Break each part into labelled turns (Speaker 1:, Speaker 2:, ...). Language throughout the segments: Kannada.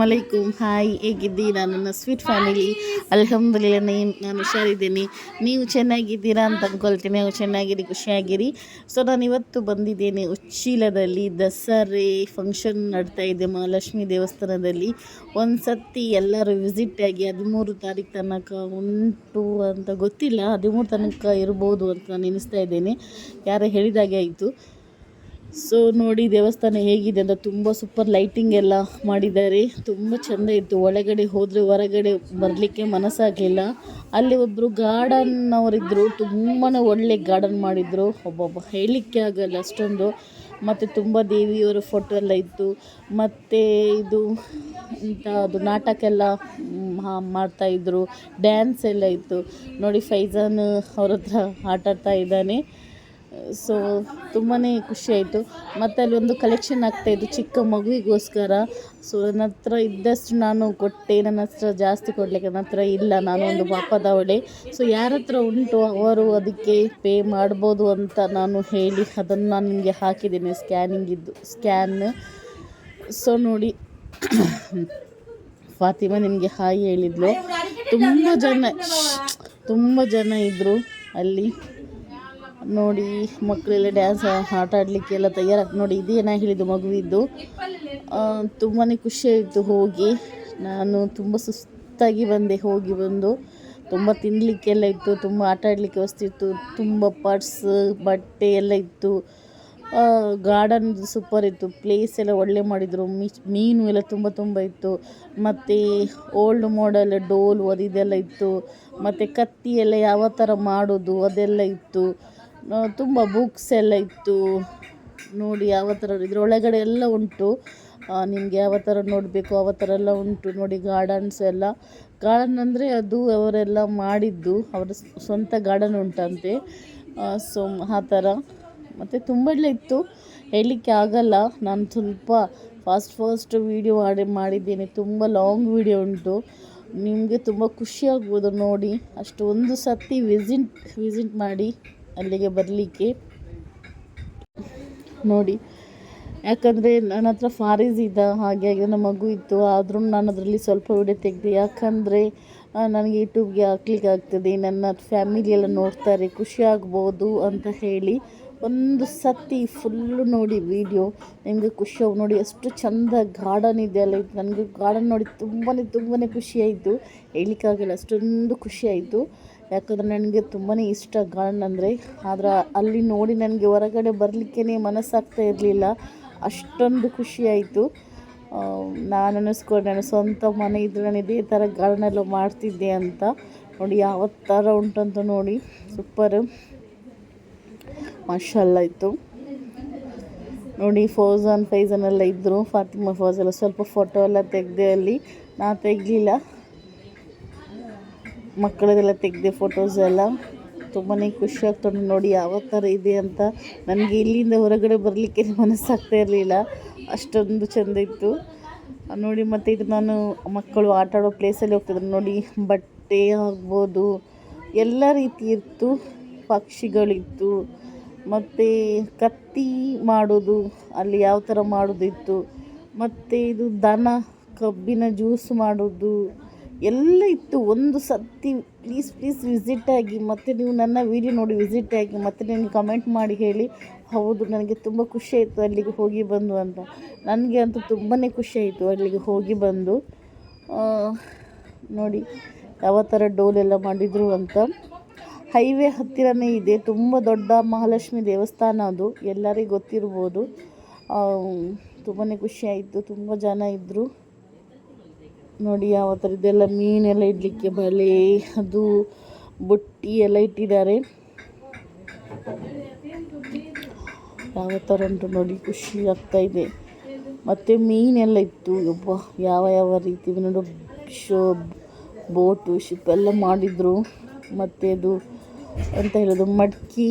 Speaker 1: ಮಲೈಕುಮ್ ಹಾಯ್, ಹೇಗಿದ್ದೀರಾ ನನ್ನ ಸ್ವೀಟ್ ಫ್ಯಾಮಿಲಿ? ಅಲ್ಹಮ್ದುಲಿಲ್ಲ, ನಾನು ಹುಷಾರಿದ್ದೀನಿ. ನೀವು ಚೆನ್ನಾಗಿದ್ದೀರಾ ಅಂತ ಅಂದ್ಕೊಳ್ತೀನಿ. ನಾವು ಚೆನ್ನಾಗಿರಿ, ಖುಷಿಯಾಗಿರಿ. ಸೊ ನಾನು ಇವತ್ತು ಬಂದಿದ್ದೇನೆ ಉಚ್ಚಿಲದಲ್ಲಿ. ದಸರೆ ಫಂಕ್ಷನ್ ನಡ್ತಾ ಇದೆ ಮಹಾಲಕ್ಷ್ಮಿ ದೇವಸ್ಥಾನದಲ್ಲಿ. ಒಂದು ಸತಿ ಎಲ್ಲರೂ ವಿಸಿಟ್ ಆಗಿ. 13 ತಾರೀಕು ತನಕ ಉಂಟು ಅಂತ ಗೊತ್ತಿಲ್ಲ, 13 ತನಕ ಇರ್ಬೋದು ಅಂತ ನಾನು ಎನಿಸ್ತಾ ಇದ್ದೇನೆ. ಯಾರೋ ಹೇಳಿದಾಗೆ ಆಯಿತು. ಸೊ ನೋಡಿ ದೇವಸ್ಥಾನ ಹೇಗಿದೆ ಅಂತ. ತುಂಬ ಸೂಪರ್ ಲೈಟಿಂಗ್ ಎಲ್ಲ ಮಾಡಿದ್ದಾರೆ. ತುಂಬ ಚೆಂದ ಇತ್ತು. ಒಳಗಡೆ ಹೋದರೆ ಹೊರಗಡೆ ಬರಲಿಕ್ಕೆ ಮನಸ್ಸಾಗಲಿಲ್ಲ. ಅಲ್ಲಿ ಒಬ್ಬರು ಗಾರ್ಡನ್ ಅವರಿದ್ದರು, ತುಂಬಾ ಒಳ್ಳೆ ಗಾರ್ಡನ್ ಮಾಡಿದರು. ಒಬ್ಬೊಬ್ಬ ಹೇಳಲಿಕ್ಕೆ ಆಗಲ್ಲ ಅಷ್ಟೊಂದು. ಮತ್ತು ತುಂಬ ದೇವಿಯವರ ಫೋಟೋ ಎಲ್ಲ ಇತ್ತು. ಮತ್ತು ಇದು ಅದು ನಾಟಕ ಎಲ್ಲ ಮಾಡ್ತಾಯಿದ್ರು, ಡ್ಯಾನ್ಸ್ ಎಲ್ಲ ಇತ್ತು. ನೋಡಿ ಫೈಜಾನ್ ಅವ್ರ ಹತ್ರ ಆಟಾಡ್ತಾ ಇದ್ದಾನೆ. ಸೊ ತುಂಬಾ ಖುಷಿಯಾಯಿತು. ಮತ್ತು ಅಲ್ಲಿ ಒಂದು ಕಲೆಕ್ಷನ್ ಆಗ್ತಾಯಿತ್ತು ಚಿಕ್ಕ ಮಗುವಿಗೋಸ್ಕರ. ಸೊ ನನ್ನ ಹತ್ರ ಇದ್ದಷ್ಟು ನಾನು ಕೊಟ್ಟೆ. ನನ್ನ ಹತ್ರ ಜಾಸ್ತಿ ಕೊಡಲಿಕ್ಕೆ ನನ್ನ ಹತ್ರ ಇಲ್ಲ, ನಾನು ಒಂದು ಪಾಪದವಳೆ. ಸೊ ಯಾರ ಹತ್ರ ಉಂಟು ಅವರು ಅದಕ್ಕೆ ಪೇ ಮಾಡ್ಬೋದು ಅಂತ ನಾನು ಹೇಳಿ ಅದನ್ನು ನಾನು ನಿಮಗೆ ಹಾಕಿದ್ದೇನೆ, ಸ್ಕ್ಯಾನ್. ಸೊ ನೋಡಿ ಫಾತಿಮಾ ನಿಮಗೆ ಹಾಯ್ ಹೇಳಿದ್ಲು. ತುಂಬ ಜನ ಇದ್ದರು ಅಲ್ಲಿ. ನೋಡಿ ಮಕ್ಕಳೆಲ್ಲ ಡ್ಯಾನ್ಸ್ ಆಟ ಆಡಲಿಕ್ಕೆಲ್ಲ ತಯಾರಾಗಿ. ನೋಡಿ ಇದೇನ ಹೇಳಿದ್ದು ಮಗುವಿದ್ದು. ತುಂಬಾ ಖುಷಿಯಾಯಿತು ಹೋಗಿ. ನಾನು ತುಂಬ ಸುಸ್ತಾಗಿ ಬಂದೆ ಹೋಗಿ ಬಂದು. ತುಂಬ ತಿನ್ನಲಿಕ್ಕೆಲ್ಲ ಇತ್ತು, ತುಂಬ ಆಟ ಆಡಲಿಕ್ಕೆ ವಸ್ತು ಇತ್ತು, ತುಂಬ ಪರ್ಸ್ ಬಟ್ಟೆ ಎಲ್ಲ ಇತ್ತು. ಗಾರ್ಡನ್ ಸೂಪರ್ ಇತ್ತು. ಪ್ಲೇಸ್ ಎಲ್ಲ ಒಳ್ಳೆ ಮಾಡಿದರು. ಮೀನು ಎಲ್ಲ ತುಂಬ ಇತ್ತು. ಮತ್ತು ಓಲ್ಡ್ ಮಾಡೆಲ್ ಡೋಲು ಅದೆಲ್ಲ ಇತ್ತು. ಮತ್ತು ಕತ್ತಿ ಎಲ್ಲ ಯಾವ ಥರ ಮಾಡೋದು ಅದೆಲ್ಲ ಇತ್ತು. ತುಂಬ ಬುಕ್ಸ್ ಎಲ್ಲ ಇತ್ತು. ನೋಡಿ ಯಾವ ಥರ ಇದರೊಳಗಡೆ ಎಲ್ಲ ಉಂಟು. ನಿಮಗೆ ಯಾವ ಥರ ನೋಡಬೇಕು ಆ ಥರ ಎಲ್ಲ ಉಂಟು. ನೋಡಿ ಗಾರ್ಡನ್ಸ್ ಎಲ್ಲ. ಗಾರ್ಡನ್ ಅಂದರೆ ಅದು ಅವರೆಲ್ಲ ಮಾಡಿದ್ದು, ಅವರ ಸ್ವಂತ ಗಾರ್ಡನ್ ಉಂಟಂತೆ. ಸೊ ಆ ಥರ. ಮತ್ತು ತುಂಬ ಎಲ್ಲ ಇತ್ತು, ಹೇಳಲಿಕ್ಕೆ ಆಗಲ್ಲ. ನಾನು ಸ್ವಲ್ಪ ಫಾಸ್ಟ್ ವೀಡಿಯೋ ಮಾಡಿದ್ದೇನೆ. ತುಂಬ ಲಾಂಗ್ ವೀಡಿಯೋ ಉಂಟು. ನಿಮಗೆ ತುಂಬ ಖುಷಿಯಾಗ್ಬೋದು ನೋಡಿ. ಅಷ್ಟು ಒಂದು ಸತಿ ವಿಸಿಟ್ ಮಾಡಿ ಅಲ್ಲಿಗೆ ಬರಲಿಕ್ಕೆ ನೋಡಿ. ಯಾಕಂದರೆ ನನ್ನ ಹತ್ರ ಫಾರೀಸ್ ಇದ್ದ ಹಾಗೆ ನನ್ನ ಮಗು ಇತ್ತು. ಆದರೂ ನಾನು ಅದರಲ್ಲಿ ಸ್ವಲ್ಪ ವಿಡಿಯೋ ತೆಗೆದೆ. ಯಾಕಂದರೆ ನನಗೆ ಯೂಟ್ಯೂಬ್ಗೆ ಹಾಕ್ಲಿಕ್ಕೆ ಆಗ್ತದೆ, ನನ್ನ ಫ್ಯಾಮಿಲಿ ಎಲ್ಲ ನೋಡ್ತಾರೆ, ಖುಷಿಯಾಗ್ಬೋದು ಅಂತ ಹೇಳಿ ಒಂದು ಸತಿ ಫುಲ್ಲು ನೋಡಿ ವೀಡಿಯೋ. ನಿಮಗೆ ಖುಷಿಯಾಗಿ ನೋಡಿ. ಎಷ್ಟು ಚೆಂದ ಗಾರ್ಡನ್ ಇದೆ ಅಲ್ಲ. ನನಗೆ ಗಾರ್ಡನ್ ನೋಡಿ ತುಂಬಾ ಖುಷಿಯಾಯಿತು, ಹೇಳಲಿಕ್ಕಾಗಲ್ಲ ಅಷ್ಟೊಂದು ಖುಷಿಯಾಯಿತು. ಯಾಕಂದರೆ ನನಗೆ ತುಂಬಾ ಇಷ್ಟ ಗಾರ್ಡನ್ ಅಂದರೆ. ಆದರೆ ಅಲ್ಲಿ ನೋಡಿ ನನಗೆ ಹೊರಗಡೆ ಬರಲಿಕ್ಕೇ ಮನಸ್ಸಾಗ್ತಾ ಇರಲಿಲ್ಲ, ಅಷ್ಟೊಂದು ಖುಷಿಯಾಯಿತು. ನಾನು ಅನ್ನಿಸ್ಕೊಂಡೆ ನನ್ನ ಸ್ವಂತ ಮನೆ ಇದ್ದರೆ ನಾನು ಇದೇ ಥರ ಗಾರ್ಡನೆಲ್ಲ ಮಾಡ್ತಿದ್ದೆ ಅಂತ. ನೋಡಿ ಯಾವ ಥರ ಉಂಟಂತ ನೋಡಿ, ಸೂಪರು ಮಾಷಾಲ್ಲ ಇತ್ತು. ನೋಡಿ ಫೈಜಾನ್ ಎಲ್ಲ ಇದ್ದರು, ಫಾತಿಮಾ ಫೌಜೆಲ್ಲ. ಸ್ವಲ್ಪ ಫೋಟೋ ಎಲ್ಲ ತೆಗೆದೆ ಅಲ್ಲಿ. ನಾನು ತೆಗಲಿಲ್ಲ, ಮಕ್ಕಳದೆಲ್ಲ ತೆಗೆದೆ ಫೋಟೋಸ್ ಎಲ್ಲ. ತುಂಬಾ ಖುಷಿ ಆಗ್ತದೆ ನೋಡಿ ಯಾವ ಥರ ಇದೆ ಅಂತ. ನನಗೆ ಇಲ್ಲಿಂದ ಹೊರಗಡೆ ಬರಲಿಕ್ಕೆ ಮನಸ್ಸಾಗ್ತಾ ಇರಲಿಲ್ಲ, ಅಷ್ಟೊಂದು ಚೆಂದ ಇತ್ತು ನೋಡಿ. ಮತ್ತು ಇದು ನಾನು ಮಕ್ಕಳು ಆಟ ಆಡೋ ಪ್ಲೇಸಲ್ಲಿ ಹೋಗ್ತಿದ್ರು ನೋಡಿ. ಬಟ್ಟೆ ಆಗ್ಬೋದು ಎಲ್ಲ ರೀತಿ ಇತ್ತು, ಪಕ್ಷಿಗಳಿತ್ತು. ಮತ್ತು ಕತ್ತಿ ಮಾಡೋದು ಅಲ್ಲಿ ಯಾವ ಥರ ಮಾಡೋದಿತ್ತು. ಮತ್ತು ಇದು ಕಬ್ಬಿನ ಜ್ಯೂಸ್ ಮಾಡೋದು ಎಲ್ಲ ಇತ್ತು. ಒಂದು ಸತಿ ಪ್ಲೀಸ್ ವಿಸಿಟ್ ಆಗಿ. ಮತ್ತು ನೀವು ನನ್ನ ವೀಡಿಯೋ ನೋಡಿ ವಿಸಿಟ್ ಆಗಿ. ಮತ್ತು ನನಗೆ ಕಮೆಂಟ್ ಮಾಡಿ ಹೇಳಿ, ಹೌದು ನನಗೆ ತುಂಬ ಖುಷಿಯಾಯಿತು ಅಲ್ಲಿಗೆ ಹೋಗಿ ಬಂದು ಅಂತ. ನನಗೆ ಅಂತೂ ತುಂಬಾ ಖುಷಿಯಾಯಿತು ಅಲ್ಲಿಗೆ ಹೋಗಿ ಬಂದು. ನೋಡಿ ಯಾವ ಥರ ಡೋಲೆಲ್ಲ ಮಾಡಿದರು ಅಂತ. ಹೈವೇ ಹತ್ತಿರನೇ ಇದೆ. ತುಂಬ ದೊಡ್ಡ ಮಹಾಲಕ್ಷ್ಮಿ ದೇವಸ್ಥಾನ ಅದು, ಎಲ್ಲರಿಗೂ ಗೊತ್ತಿರ್ಬೋದು. ತುಂಬಾ ಖುಷಿಯಾಯಿತು. ತುಂಬ ಜನ ಇದ್ದರು ನೋಡಿ. ಯಾವ ಥರ ಇದೆಲ್ಲ ಮೀನೆಲ್ಲ ಇಡಲಿಕ್ಕೆ ಬಲೆ, ಅದು ಬುಟ್ಟಿ ಎಲ್ಲ ಇಟ್ಟಿದ್ದಾರೆ. ಯಾವ ಥರ ಉಂಟು ನೋಡಿ, ಖುಷಿ ಆಗ್ತಾಯಿದೆ. ಮತ್ತು ಮೀನೆಲ್ಲ ಇತ್ತು. ಯಾವ ರೀತಿ ನೋಡು, ಬೋಟು ಶಿಪ್ ಎಲ್ಲ ಮಾಡಿದರು. ಮತ್ತು ಅದು ಅಂತ ಹೇಳೋದು ಮಡ್ಕಿ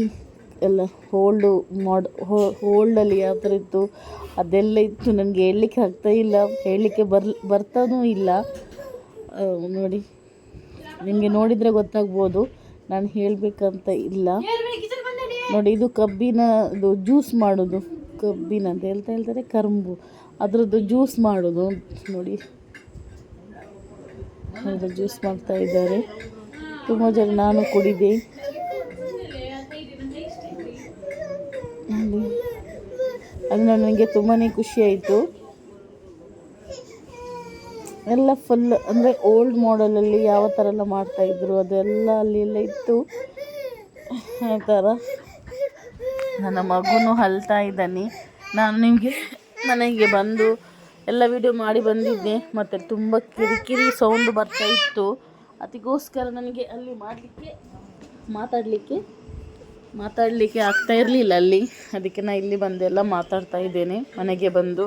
Speaker 1: ಎಲ್ಲ ಹೋಲ್ಡಲ್ಲಿ ಯಾವ ಥರ ಇತ್ತು ಅದೆಲ್ಲ ಇತ್ತು. ನನಗೆ ಹೇಳಲಿಕ್ಕೆ ಆಗ್ತಾಯಿಲ್ಲ, ಹೇಳಲಿಕ್ಕೆ ಬರ್ತಾನೂ ಇಲ್ಲ ನೋಡಿ. ನಿಮಗೆ ನೋಡಿದರೆ ಗೊತ್ತಾಗ್ಬೋದು, ನಾನು ಹೇಳಬೇಕಂತ ಇಲ್ಲ ನೋಡಿ. ಇದು ಕಬ್ಬಿನದು ಜ್ಯೂಸ್ ಮಾಡೋದು, ಕಬ್ಬಿನ ಅಂತ ಹೇಳ್ತಾರೆ ಕರುಂಬು, ಅದರದ್ದು ಜ್ಯೂಸ್ ಮಾಡೋದು ನೋಡಿ. ಜ್ಯೂಸ್ ಮಾಡ್ತಾ ಇದ್ದಾರೆ. ತುಂಬ ಜನ ನಾನು ಕುಡಿದೆ. ಅದು ನನಗೆ ತುಂಬಾ ಖುಷಿ ಆಯಿತು. ಎಲ್ಲ ಫುಲ್ ಅಂದರೆ ಓಲ್ಡ್ ಮಾಡಲಲ್ಲಿ ಯಾವ ಥರ ಎಲ್ಲ ಮಾಡ್ತಾಯಿದ್ರು ಅದೆಲ್ಲ ಅಲ್ಲಿ ಎಲ್ಲ ಇತ್ತು. ಆ ಥರ ನನ್ನ ಮಗುನೂ ಅಳ್ತಾ ಇದ್ದಾನೆ. ನಾನು ನಿಮಗೆ ಮನೆಗೆ ಬಂದು ಎಲ್ಲ ವಿಡಿಯೋ ಮಾಡಿ ಬಂದಿದ್ದೆ, ಮತ್ತು ತುಂಬ ಕಿರಿಕಿರಿ ಸೌಂಡ್ ಬರ್ತಾ ಇತ್ತು. ಅದಕ್ಕೋಸ್ಕರ ನನಗೆ ಅಲ್ಲಿ ಮಾತಾಡಲಿಕ್ಕೆ ಆಗ್ತಾ ಇರಲಿಲ್ಲ ಅಲ್ಲಿ. ಅದಕ್ಕೆ ನಾನು ಇಲ್ಲಿ ಬಂದು ಎಲ್ಲ ಮಾತಾಡ್ತಾ ಇದ್ದೇನೆ. ಮನೆಗೆ ಬಂದು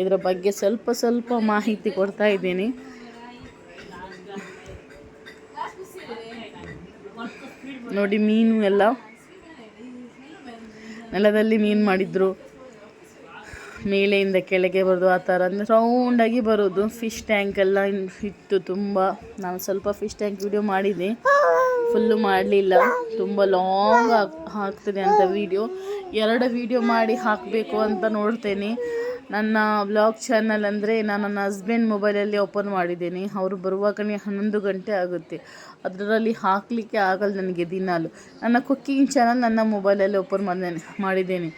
Speaker 1: ಇದರ ಬಗ್ಗೆ ಸ್ವಲ್ಪ ಮಾಹಿತಿ ಕೊಡ್ತಾ ಇದ್ದೀನಿ. ನೋಡಿ, ಮೀನು ಎಲ್ಲ ನೆಲದಲ್ಲಿ ಮೀನು ಮಾಡಿದ್ರು, ಮೇಲೆಯಿಂದ ಕೆಳಗೆ ಬರೋದು, ಆ ಥರ ಅಂದರೆ ರೌಂಡಾಗಿ ಬರೋದು. ಫಿಶ್ ಟ್ಯಾಂಕ್ ಎಲ್ಲ ಇತ್ತು ತುಂಬ. ನಾನು ಸ್ವಲ್ಪ ಫಿಶ್ ಟ್ಯಾಂಕ್ ವಿಡಿಯೋ ಮಾಡಿದ್ದೆ, ಫುಲ್ಲು ಮಾಡಲಿಲ್ಲ. ತುಂಬ ಲಾಂಗ್ ಆಗ್ತದೆ ಅಂತ ವಿಡಿಯೋ. 2 ವಿಡಿಯೋ ಮಾಡಿ ಹಾಕಬೇಕು ಅಂತ ನೋಡ್ತೇನೆ. ನನ್ನ ವ್ಲಾಗ್ ಚಾನಲ್ ಅಂದರೆ ನಾನು ನನ್ನ ಹಸ್ಬೆಂಡ್ ಮೊಬೈಲಲ್ಲಿ ಓಪನ್ ಮಾಡಿದ್ದೇನೆ. ಅವರು ಬರುವಾಗಲೇ 11 ಗಂಟೆ ಆಗುತ್ತೆ. ಅದರಲ್ಲಿ ಹಾಕಲಿಕ್ಕೆ ಆಗಲ್ಲ ನನಗೆ ದಿನಾಲು. ನನ್ನ ಕುಕ್ಕಿಂಗ್ ಚಾನಲ್ ನನ್ನ ಮೊಬೈಲಲ್ಲಿ ಓಪನ್ ಮಾಡಿದ್ದೇನೆ.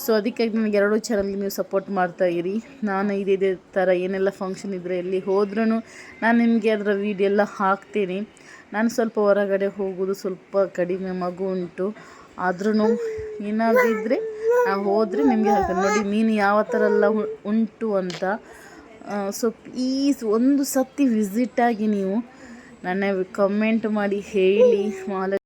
Speaker 1: ಸೊ ಅದಕ್ಕಾಗಿ ನನಗೆ 2 ಚಾನಲ್ಗೆ ನೀವು ಸಪೋರ್ಟ್ ಮಾಡ್ತಾ ಇರಿ. ನಾನು ಇದೇ ಥರ ಏನೆಲ್ಲ ಫಂಕ್ಷನ್ ಇದ್ದರೆ ಎಲ್ಲಿ ಹೋದ್ರೂ ನಾನು ನಿಮಗೆ ಅದರ ವೀಡಿಯೋ ಎಲ್ಲ ಹಾಕ್ತೇನೆ. ನಾನು ಸ್ವಲ್ಪ ಹೊರಗಡೆ ಹೋಗೋದು ಸ್ವಲ್ಪ ಕಡಿಮೆ, ಮಗು ಉಂಟು. ಆದ್ರೂ ಏನಾದರೂ ಇದ್ದರೆ ನಾವು ಹೋದರೆ ನಿಮಗೆ ಹೇಳ್ತೇನೆ. ನೋಡಿ ಮೀನು ಯಾವ ಥರ ಎಲ್ಲ ಉಂಟು ಅಂತ. ಸೊ ಪ್ಲೀಸ್ ಒಂದು ಸತಿ ವಿಸಿಟ್ ಆಗಿ ನೀವು ನನ್ನ ಕಮೆಂಟ್ ಮಾಡಿ ಹೇಳಿ.